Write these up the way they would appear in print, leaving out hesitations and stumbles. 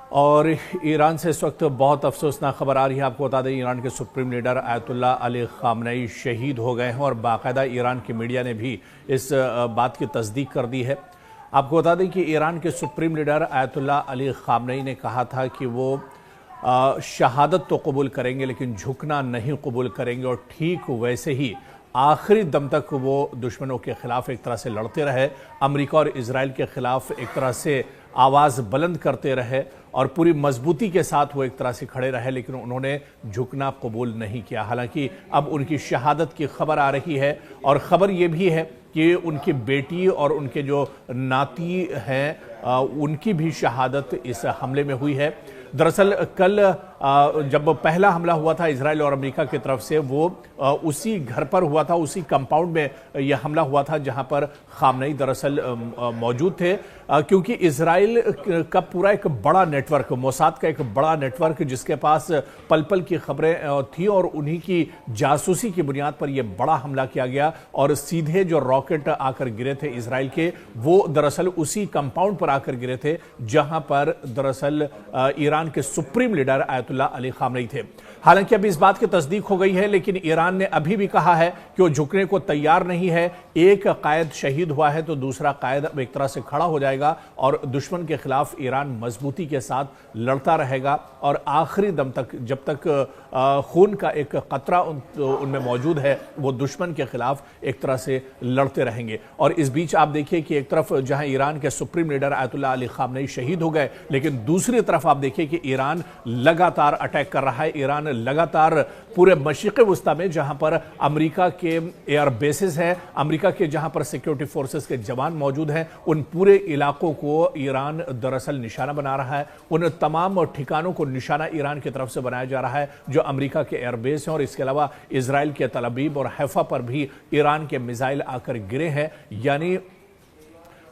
اور ایران سے اس وقت بہت افسوسناک خبر آ رہی ہے۔ آپ کو بتا دیں ایران کے سپریم لیڈر آیت اللہ علی خامنئی شہید ہو گئے ہیں اور باقاعدہ ایران کی میڈیا نے بھی اس بات کی تصدیق کر دی ہے۔ آپ کو بتا دیں کہ ایران کے سپریم لیڈر آیت اللہ علی خامنئی نے کہا تھا کہ وہ شہادت تو قبول کریں گے لیکن جھکنا نہیں قبول کریں گے، اور ٹھیک ویسے ہی آخری دم تک وہ دشمنوں کے خلاف ایک طرح سے لڑتے رہے، امریکہ اور اسرائیل کے خلاف ایک طرح سے آواز بلند کرتے رہے اور پوری مضبوطی کے ساتھ وہ ایک طرح سے کھڑے رہے، لیکن انہوں نے جھکنا قبول نہیں کیا۔ حالانکہ اب ان کی شہادت کی خبر آ رہی ہے، اور خبر یہ بھی ہے کہ ان کی بیٹی اور ان کے جو ناتی ہیں ان کی بھی شہادت اس حملے میں ہوئی ہے۔ دراصل کل جب پہلا حملہ ہوا تھا اسرائیل اور امریکہ کی طرف سے، وہ اسی گھر پر ہوا تھا، اسی کمپاؤنڈ میں یہ حملہ ہوا تھا جہاں پر خامنئی دراصل موجود تھے، کیونکہ اسرائیل کا پورا ایک بڑا نیٹ ورک، موساد کا ایک بڑا نیٹ ورک جس کے پاس پل پل کی خبریں تھیں، اور انہی کی جاسوسی کی بنیاد پر یہ بڑا حملہ کیا گیا، اور سیدھے جو راکٹ آ کر گرے تھے اسرائیل کے، وہ دراصل اسی کمپاؤنڈ پر آ کر گرے تھے جہاں پر دراصل ایران کے سپریم لیڈر آیت اللہ علی خامنئی تھے۔ حالانکہ ابھی اس بات کی تصدیق ہو گئی ہے، لیکن ایران نے ابھی بھی کہا ہے کہ وہ جھکنے کو تیار نہیں ہے۔ ایک قائد شہید ہوا ہے تو دوسرا قائد اب ایک طرح سے کھڑا ہو جائے گا، اور دشمن کے خلاف ایران مضبوطی کے ساتھ لڑتا رہے گا، اور آخری دم تک جب تک خون کا ایک قطرہ ان میں موجود ہے وہ دشمن کے خلاف ایک طرح سے لڑتے رہیں گے۔ اور اس بیچ آپ دیکھیں کہ ایک طرف جہاں ایران کے سپریم لیڈر آیت اللہ علی خامنئی شہید ہو گئے، لیکن دوسری طرف آپ دیکھیں کہ ایران لگاتار اٹیک کر رہا ہے۔ ایران لگاتار پورے مشرق وسطی میں جہاں پر امریکہ کے ایئر بیسز ہیں، امریکہ کے جہاں پر سیکیورٹی فورسز کے جوان موجود ہیں، ان پورے علاقوں کو ایران دراصل نشانہ بنا رہا ہے۔ ان تمام ٹھکانوں کو نشانہ ایران کی طرف سے بنایا جا رہا ہے جو امریکہ کے ایئر بیس ہیں، اور اس کے علاوہ اسرائیل کے تل ابیب اور حیفا پر بھی ایران کے میزائل آ کر گرے ہیں۔ یعنی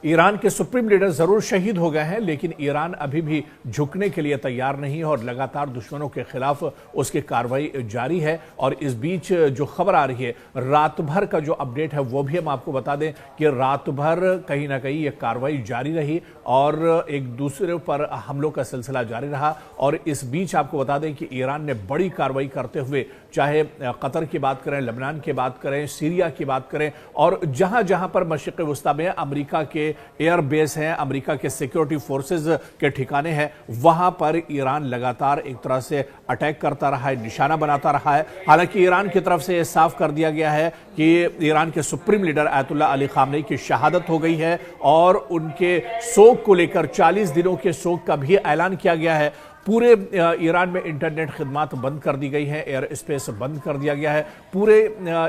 ایران کے سپریم لیڈر ضرور شہید ہو گئے ہیں، لیکن ایران ابھی بھی جھکنے کے لیے تیار نہیں ہے، اور لگاتار دشمنوں کے خلاف اس کی کارروائی جاری ہے۔ اور اس بیچ جو خبر آ رہی ہے، رات بھر کا جو اپڈیٹ ہے وہ بھی ہم آپ کو بتا دیں کہ رات بھر کہیں نہ کہیں یہ کارروائی جاری رہی اور ایک دوسرے پر حملوں کا سلسلہ جاری رہا۔ اور اس بیچ آپ کو بتا دیں کہ ایران نے بڑی کارروائی کرتے ہوئے، چاہے قطر کی بات کریں، لبنان کی بات کریں، سیریا کی بات کریں، اور جہاں جہاں پر مشرق وسطی میں امریکہ کے ایئر بیس ہیں، امریکہ کے سیکیورٹی فورسز کے ٹھکانے ہیں، وہاں پر ایران لگاتار ایک طرح سے اٹیک کرتا رہا ہے، نشانہ بناتا رہا ہے۔ حالانکہ ایران کی طرف سے یہ صاف کر دیا گیا ہے کہ ایران کے سپریم لیڈر آیت اللہ علی خامنئی کی شہادت ہو گئی ہے، اور ان کے سوگ کو لے کر 40 دنوں کے سوگ کا بھی اعلان کیا گیا ہے۔ پورے ایران میں انٹرنیٹ خدمات بند کر دی گئی ہیں، ایئر اسپیس بند کر دیا گیا ہے، پورے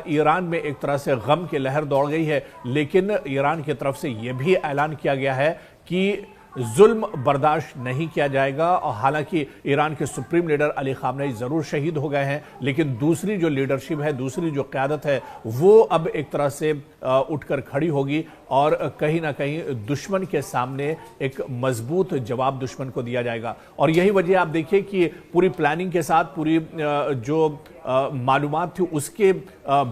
ایران میں ایک طرح سے غم کی لہر دوڑ گئی ہے۔ لیکن ایران کی طرف سے یہ بھی اعلان کیا گیا ہے کہ ظلم برداشت نہیں کیا جائے گا۔ اور حالانکہ ایران کے سپریم لیڈر علی خامنئی ضرور شہید ہو گئے ہیں، لیکن دوسری جو لیڈرشپ ہے، دوسری جو قیادت ہے، وہ اب ایک طرح سے اٹھ کر کھڑی ہوگی، اور کہیں نہ کہیں دشمن کے سامنے ایک مضبوط جواب دشمن کو دیا جائے گا۔ اور یہی وجہ آپ دیکھیں کہ پوری پلاننگ کے ساتھ، پوری جو معلومات تھی اس کے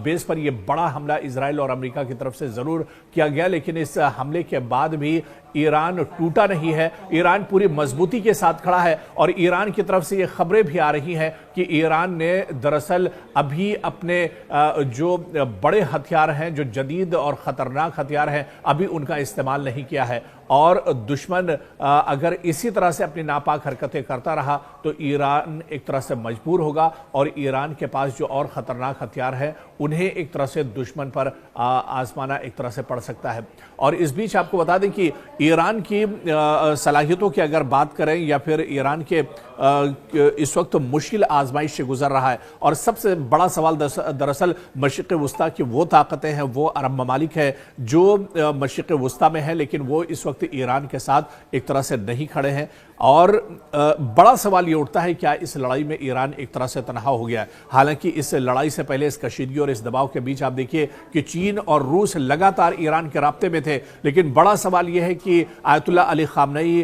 بیس پر یہ بڑا حملہ اسرائیل اور امریکہ کی طرف سے ضرور کیا گیا، لیکن اس حملے کے بعد بھی ایران ٹوٹا نہیں ہے، ایران پوری مضبوطی کے ساتھ کھڑا ہے۔ اور ایران کی طرف سے یہ خبریں بھی آ رہی ہیں کہ ایران نے دراصل ابھی اپنے جو بڑے ہتھیار ہیں، جو جدید اور خطرناک ہتھیار ہیں، ابھی ان کا استعمال نہیں کیا ہے، اور دشمن اگر اسی طرح سے اپنی ناپاک حرکتیں کرتا رہا تو ایران ایک طرح سے مجبور ہوگا، اور ایران کے پاس جو اور خطرناک ہتھیار ہیں انہیں ایک طرح سے دشمن پر آزمانا ایک طرح سے پڑ سکتا ہے۔ اور اس بیچ آپ کو بتا دیں کہ ایران کی صلاحیتوں کی اگر بات کریں، یا پھر ایران کے اس وقت مشکل آزمائش سے گزر رہا ہے، اور سب سے بڑا سوال دراصل مشرق وسطی کی وہ طاقتیں ہیں، وہ عرب ممالک ہیں جو مشرق وسطی میں ہیں، لیکن وہ اس وقت ایران کے ساتھ ایک طرح سے نہیں کھڑے ہیں۔ اور بڑا سوال یہ اٹھتا ہے کیا اس لڑائی میں ایران ایک طرح سے تنہا ہو گیا ہے؟ حالانکہ اس لڑائی سے پہلے اس کشیدگی اور اس دباؤ کے بیچ آپ دیکھیے کہ چین اور روس لگاتار ایران کے رابطے میں تھے، لیکن بڑا سوال یہ ہے کہ آیت اللہ علی خامنئی